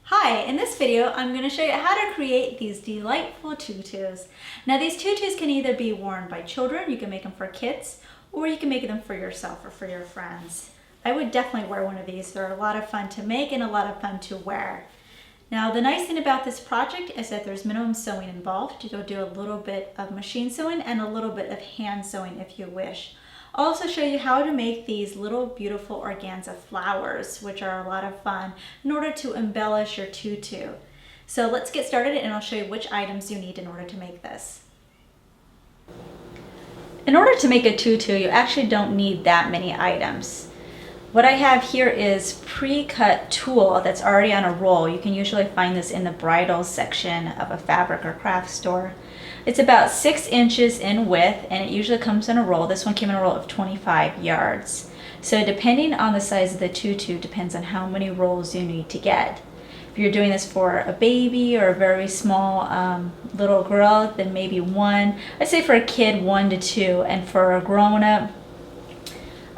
Hi, in this video I'm going to show you how to create these delightful tutus. Now these tutus can either be worn by children, you can make them for kids, or you can make them for yourself or for your friends. I would definitely wear one of these. They're a lot of fun to make and a lot of fun to wear. Now the nice thing about this project is that there's minimum sewing involved. You'll do a little bit of machine sewing and a little bit of hand sewing if you wish. I'll also show you how to make these little beautiful organza flowers, which are a lot of fun, in order to embellish your tutu. So let's get started and I'll show you which items you need in order to make this. In order to make a tutu, you actually don't need that many items. What I have here is pre-cut tulle that's already on a roll. You can usually find this in the bridal section of a fabric or craft store. It's about 6 inches in width and it usually comes in a roll. This one came in a roll of 25 yards. So depending on the size of the tutu depends on how many rolls you need to get. If you're doing this for a baby or a very small little girl, then maybe one. I'd say for a kid 1 to 2, and for a grown-up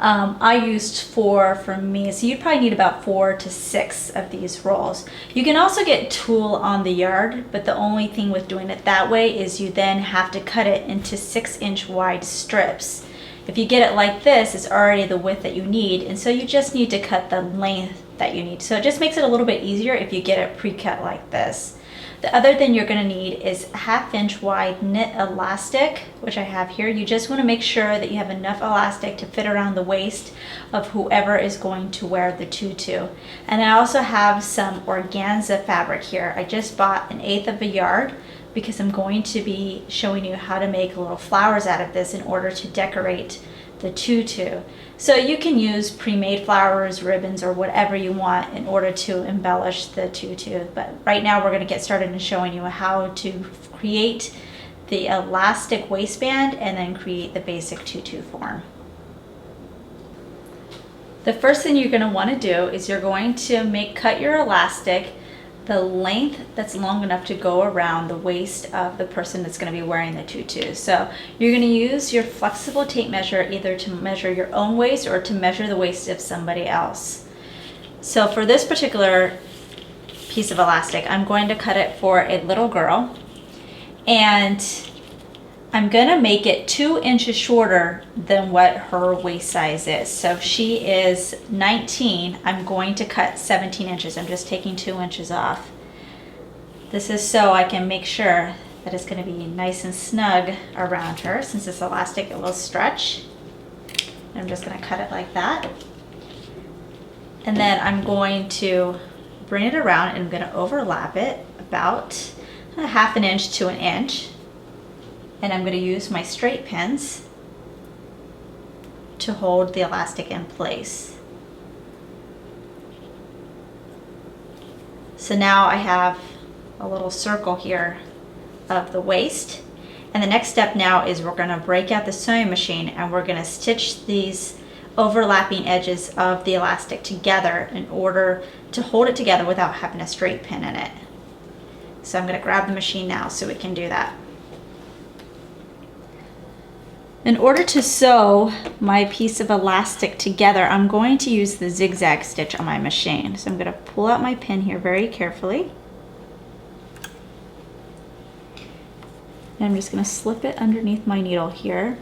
I used 4 for me, so you'd probably need about 4 to 6 of these rolls. You can also get tulle on the yard, but the only thing with doing it that way is you then have to cut it into 6-inch wide strips. If you get it like this, it's already the width that you need, and so you just need to cut the length that you need. So it just makes it a little bit easier if you get it pre-cut like this. The other thing you're going to need is 1/2 inch wide knit elastic, which I have here. You just want to make sure that you have enough elastic to fit around the waist of whoever is going to wear the tutu. And I also have some organza fabric here. I just bought 1/8 of a yard because I'm going to be showing you how to make little flowers out of this in order to decorate the tutu. So you can use pre-made flowers, ribbons, or whatever you want in order to embellish the tutu. But right now we're going to get started in showing you how to create the elastic waistband and then create the basic tutu form. The first thing you're going to want to do is you're going to cut your elastic the length that's long enough to go around the waist of the person that's going to be wearing the tutu. So you're going to use your flexible tape measure either to measure your own waist or to measure the waist of somebody else. So for this particular piece of elastic, I'm going to cut it for a little girl, and I'm going to make it 2 inches shorter than what her waist size is. So if she is 19, I'm going to cut 17 inches. I'm just taking 2 inches off. This is so I can make sure that it's going to be nice and snug around her. Since this elastic, it will stretch. I'm just going to cut it like that. And then I'm going to bring it around and I'm going to overlap it about 1/2 inch to 1 inch. And I'm going to use my straight pins to hold the elastic in place. So now I have a little circle here of the waist. And the next step now is we're going to break out the sewing machine and we're going to stitch these overlapping edges of the elastic together in order to hold it together without having a straight pin in it. So I'm going to grab the machine now so we can do that. In order to sew my piece of elastic together, I'm going to use the zigzag stitch on my machine. So I'm going to pull out my pin here very carefully. And I'm just going to slip it underneath my needle here.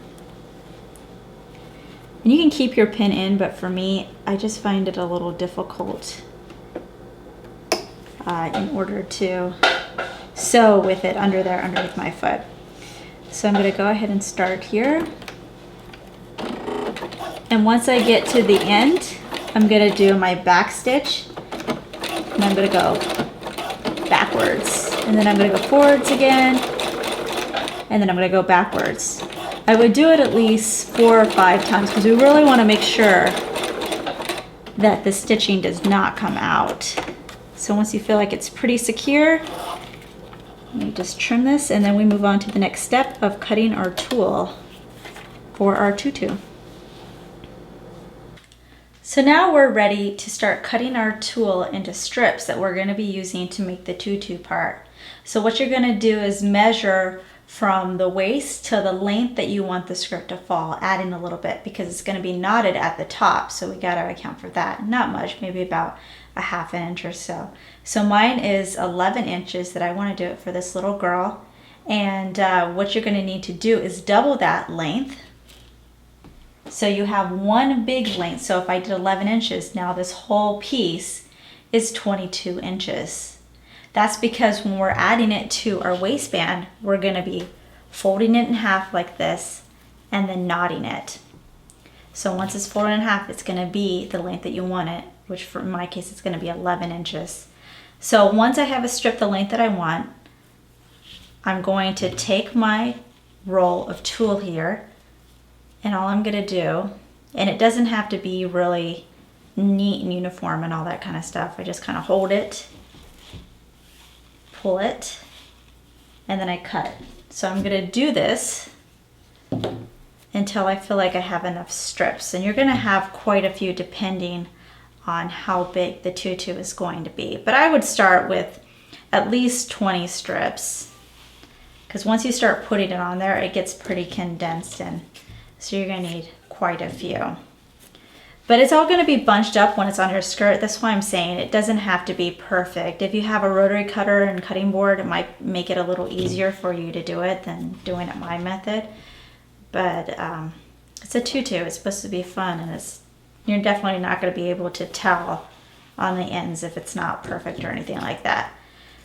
And you can keep your pin in, but for me, I just find it a little difficult in order to sew with it under there underneath my foot. So I'm going to go ahead and start here. And once I get to the end, I'm going to do my back stitch. And I'm going to go backwards. And then I'm going to go forwards again. And then I'm going to go backwards. I would do it at least 4 or 5 times because we really want to make sure that the stitching does not come out. So once you feel like it's pretty secure, let me just trim this, and then we move on to the next step of cutting our tulle for our tutu. So now we're ready to start cutting our tulle into strips that we're going to be using to make the tutu part. So what you're going to do is measure from the waist to the length that you want the skirt to fall, adding a little bit because it's going to be knotted at the top. So we got to account for that. Not much, maybe about a ½ inch or so. So mine is 11 inches that I want to do it for this little girl. And what you're going to need to do is double that length. So you have one big length. So if I did 11 inches, now this whole piece is 22 inches. That's because when we're adding it to our waistband, we're going to be folding it in half like this and then knotting it. So once it's folded in half, it's going to be the length that you want it, which for in my case, it's going to be 11 inches. So once I have a strip the length that I want, I'm going to take my roll of tulle here, and all I'm going to do, and it doesn't have to be really neat and uniform and all that kind of stuff. I just kind of hold it, pull it, and then I cut. So I'm going to do this until I feel like I have enough strips. And you're going to have quite a few depending on how big the tutu is going to be. But I would start with at least 20 strips, because once you start putting it on there, it gets pretty condensed, and so you're going to need quite a few. But it's all going to be bunched up when it's on your skirt. That's why I'm saying it doesn't have to be perfect. If you have a rotary cutter and cutting board, it might make it a little easier for you to do it than doing it my method. But it's a tutu. It's supposed to be fun, and you're definitely not going to be able to tell on the ends if it's not perfect or anything like that.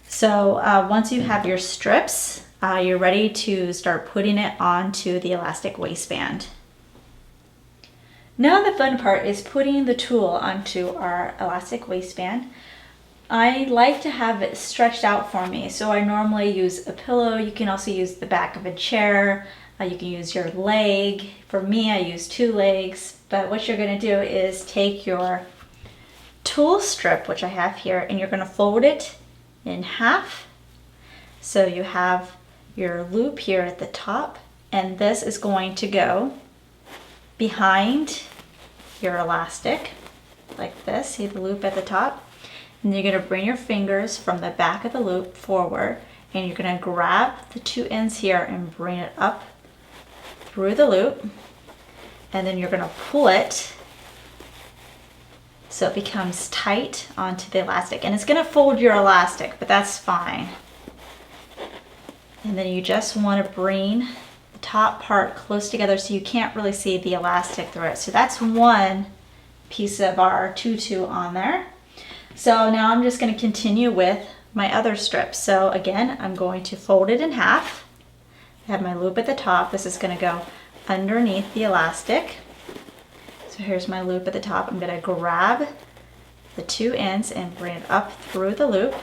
So once you have your strips, you're ready to start putting it onto the elastic waistband. Now the fun part is putting the tulle onto our elastic waistband. I like to have it stretched out for me, so I normally use a pillow. You can also use the back of a chair. You can use your leg. For me, I use 2 legs. But what you're going to do is take your tulle strip, which I have here, and you're going to fold it in half. So you have your loop here at the top, and this is going to go behind your elastic like this. See the loop at the top? And you're going to bring your fingers from the back of the loop forward, and you're going to grab the 2 ends here and bring it up through the loop, and then you're going to pull it so it becomes tight onto the elastic. And it's going to fold your elastic, but that's fine. And then you just want to bring the top part close together so you can't really see the elastic through it. So that's one piece of our tutu on there. So now I'm just going to continue with my other strip. So again, I'm going to fold it in half. I have my loop at the top. This is going to go underneath the elastic. So here's my loop at the top. I'm going to grab the 2 ends and bring it up through the loop.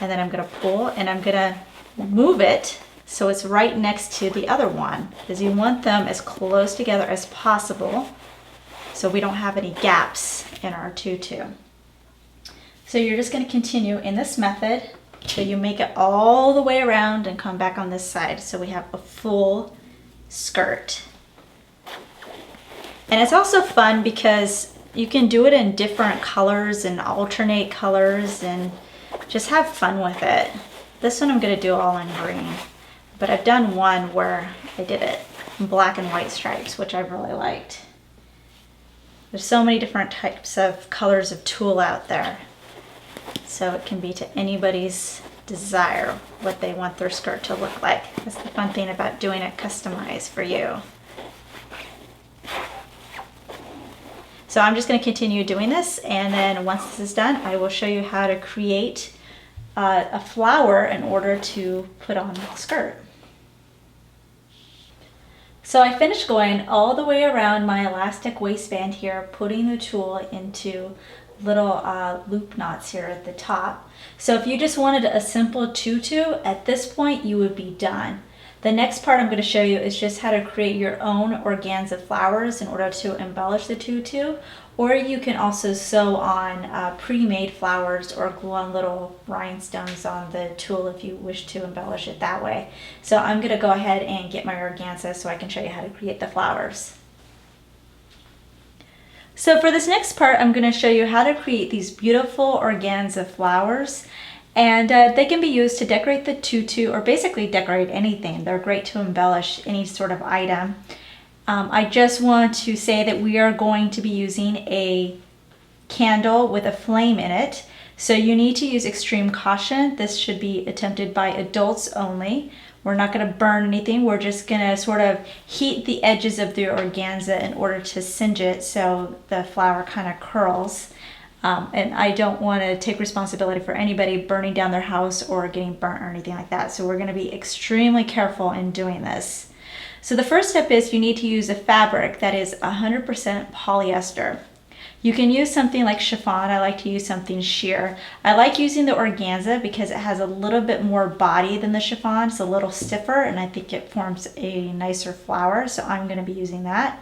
And then I'm going to pull, and I'm going to move it so it's right next to the other one, because you want them as close together as possible so we don't have any gaps in our tutu. So you're just going to continue in this method till you make it all the way around and come back on this side so we have a full skirt. And it's also fun because you can do it in different colors and alternate colors and just have fun with it. This one I'm going to do all in green, but I've done one where I did it in black and white stripes, which I really liked. There's so many different types of colors of tulle out there, so it can be to anybody's desire what they want their skirt to look like. That's the fun thing about doing it customized for you. So I'm just going to continue doing this, and then once this is done, I will show you how to create a flower in order to put on the skirt. So I finished going all the way around my elastic waistband here, putting the tulle into little loop knots here at the top. So if you just wanted a simple tutu, at this point you would be done. The next part I'm going to show you is just how to create your own organza flowers in order to embellish the tutu, or you can also sew on pre-made flowers or glue on little rhinestones on the tulle if you wish to embellish it that way. So I'm going to go ahead and get my organza so I can show you how to create the flowers. So for this next part, I'm going to show you how to create these beautiful organza flowers. And they can be used to decorate the tutu or basically decorate anything. They're great to embellish any sort of item. I just want to say that we are going to be using a candle with a flame in it. So you need to use extreme caution. This should be attempted by adults only. We're not going to burn anything. We're just going to sort of heat the edges of the organza in order to singe it so the flower kind of curls. And I don't want to take responsibility for anybody burning down their house or getting burnt or anything like that. So we're going to be extremely careful in doing this. So the first step is you need to use a fabric that is 100% polyester. You can use something like chiffon. I like to use something sheer. I like using the organza because it has a little bit more body than the chiffon. It's a little stiffer and I think it forms a nicer flower. So I'm going to be using that.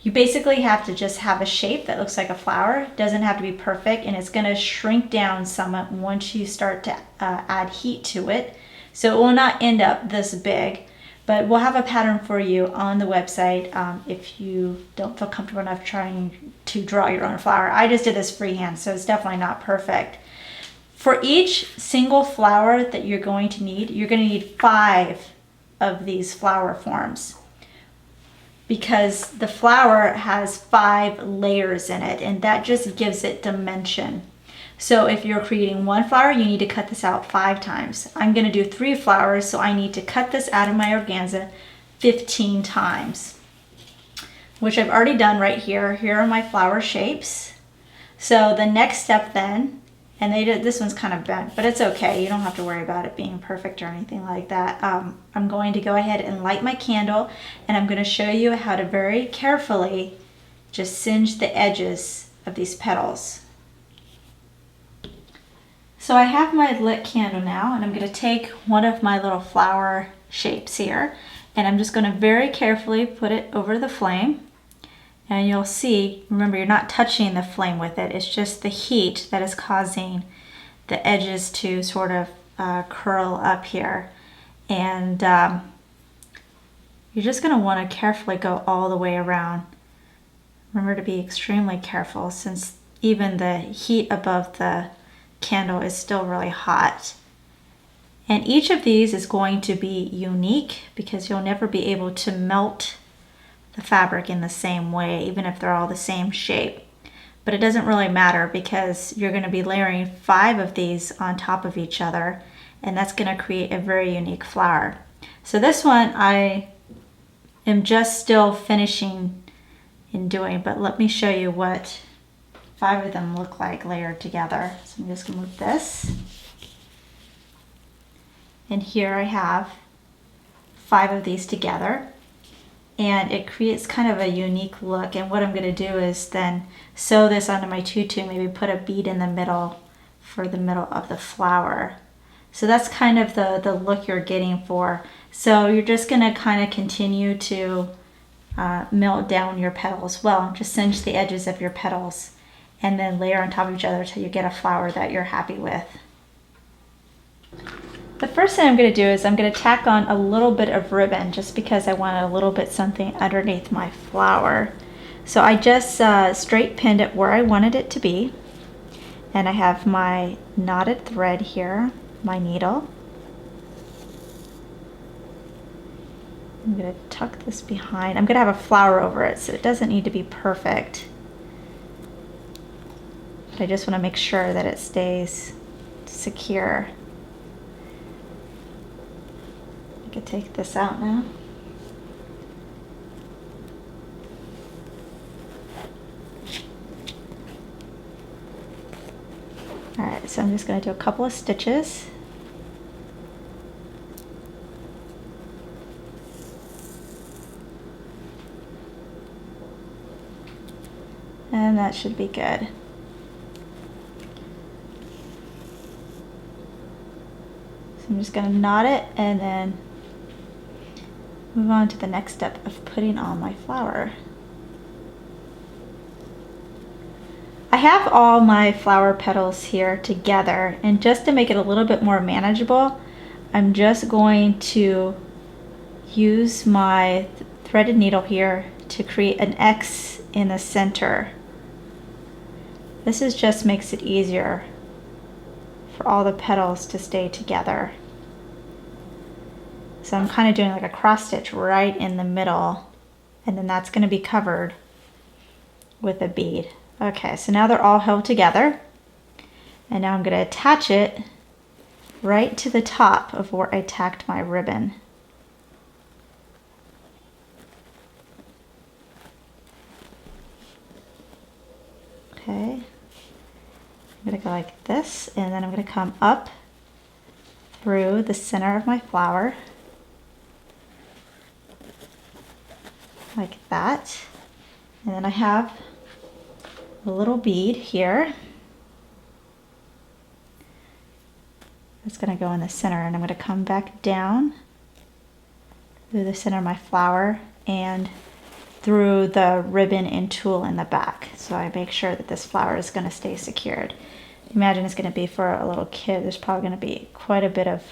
You basically have to just have a shape that looks like a flower. It doesn't have to be perfect, and it's going to shrink down somewhat once you start to add heat to it. So it will not end up this big, but we'll have a pattern for you on the website if you don't feel comfortable enough trying to draw your own flower. I just did this freehand, so it's definitely not perfect. For each single flower that you're going to need, you're going to need 5 of these flower forms, because the flower has 5 layers in it, and that just gives it dimension. So if you're creating one flower, you need to cut this out 5 times. I'm going to do 3 flowers, so I need to cut this out of my organza 15 times, which I've already done right here. Here are my flower shapes. So the next step then, and this one's kind of bent, but it's okay. You don't have to worry about it being perfect or anything like that. I'm going to go ahead and light my candle, and I'm going to show you how to very carefully just singe the edges of these petals. So I have my lit candle now, and I'm going to take one of my little flower shapes here, and I'm just going to very carefully put it over the flame. And you'll see, remember, you're not touching the flame with it. It's just the heat that is causing the edges to sort of curl up here. And you're just going to want to carefully go all the way around. Remember to be extremely careful, since even the heat above the candle is still really hot. And each of these is going to be unique because you'll never be able to melt the fabric in the same way, even if they're all the same shape. But it doesn't really matter because you're going to be layering 5 of these on top of each other, and that's going to create a very unique flower. So this one I am just still finishing in doing, but let me show you what 5 of them look like layered together. So I'm just going to move this. And here I have 5 of these together. And it creates kind of a unique look. And what I'm going to do is then sew this onto my tutu, maybe put a bead in the middle for the middle of the flower. So that's kind of the look you're getting for. So you're just going to kind of continue to melt down your petals. Well, just singe the edges of your petals and then layer on top of each other until you get a flower that you're happy with. The first thing I'm going to do is I'm going to tack on a little bit of ribbon just because I want a little bit something underneath my flower. So I just straight pinned it where I wanted it to be. And I have my knotted thread here, my needle. I'm going to tuck this behind. I'm going to have a flower over it, so it doesn't need to be perfect. But I just want to make sure that it stays secure. I could take this out now. Alright, so I'm just going to do a couple of stitches. And that should be good. So I'm just going to knot it and then move on to the next step of putting on my flower. I have all my flower petals here together, and just to make it a little bit more manageable, I'm just going to use my threaded needle here to create an X in the center. This just makes it easier for all the petals to stay together. So I'm kind of doing like a cross stitch right in the middle, and then that's going to be covered with a bead. Okay, so now they're all held together, and now I'm going to attach it right to the top of where I tacked my ribbon. Okay, I'm going to go like this, and then I'm going to come up through the center of my flower like that, and then I have a little bead here that's going to go in the center, and I'm going to come back down through the center of my flower and through the ribbon and tulle in the back, so I make sure that this flower is going to stay secured. Imagine it's going to be for a little kid. There's probably going to be quite a bit of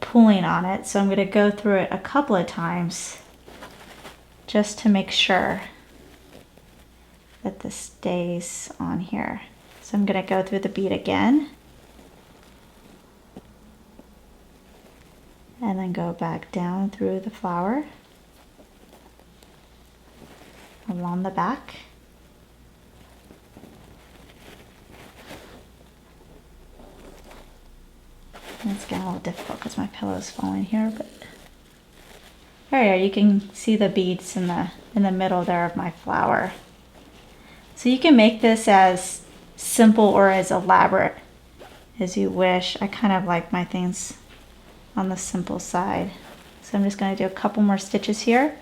pulling on it, so I'm going to go through it a couple of times just to make sure that this stays on here. So I'm going to go through the bead again, and then go back down through the flower along the back. And it's getting a little difficult because my pillow is falling here, but there you are. You can see the beads in the middle there of my flower. So you can make this as simple or as elaborate as you wish. I kind of like my things on the simple side. So I'm just going to do a couple more stitches here,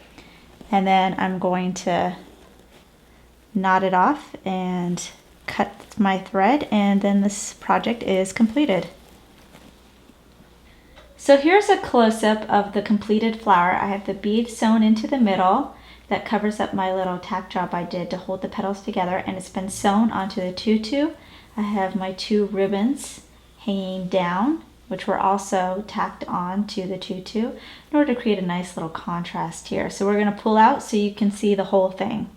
and then I'm going to knot it off and cut my thread, and then this project is completed. So here's a close-up of the completed flower. I have the bead sewn into the middle that covers up my little tack job I did to hold the petals together, and it's been sewn onto the tutu. I have my 2 ribbons hanging down, which were also tacked on to the tutu in order to create a nice little contrast here. So we're going to pull out so you can see the whole thing.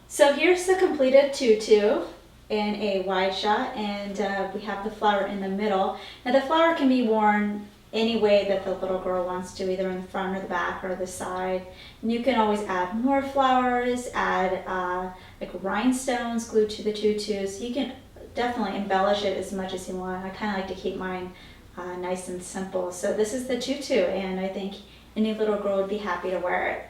So here's the completed tutu in a wide shot, and we have the flower in the middle. Now the flower can be worn any way that the little girl wants to, either in the front or the back or the side. And you can always add more flowers, add like rhinestones glued to the tutu, so you can definitely embellish it as much as you want. I kind of like to keep mine nice and simple. So this is the tutu, and I think any little girl would be happy to wear it.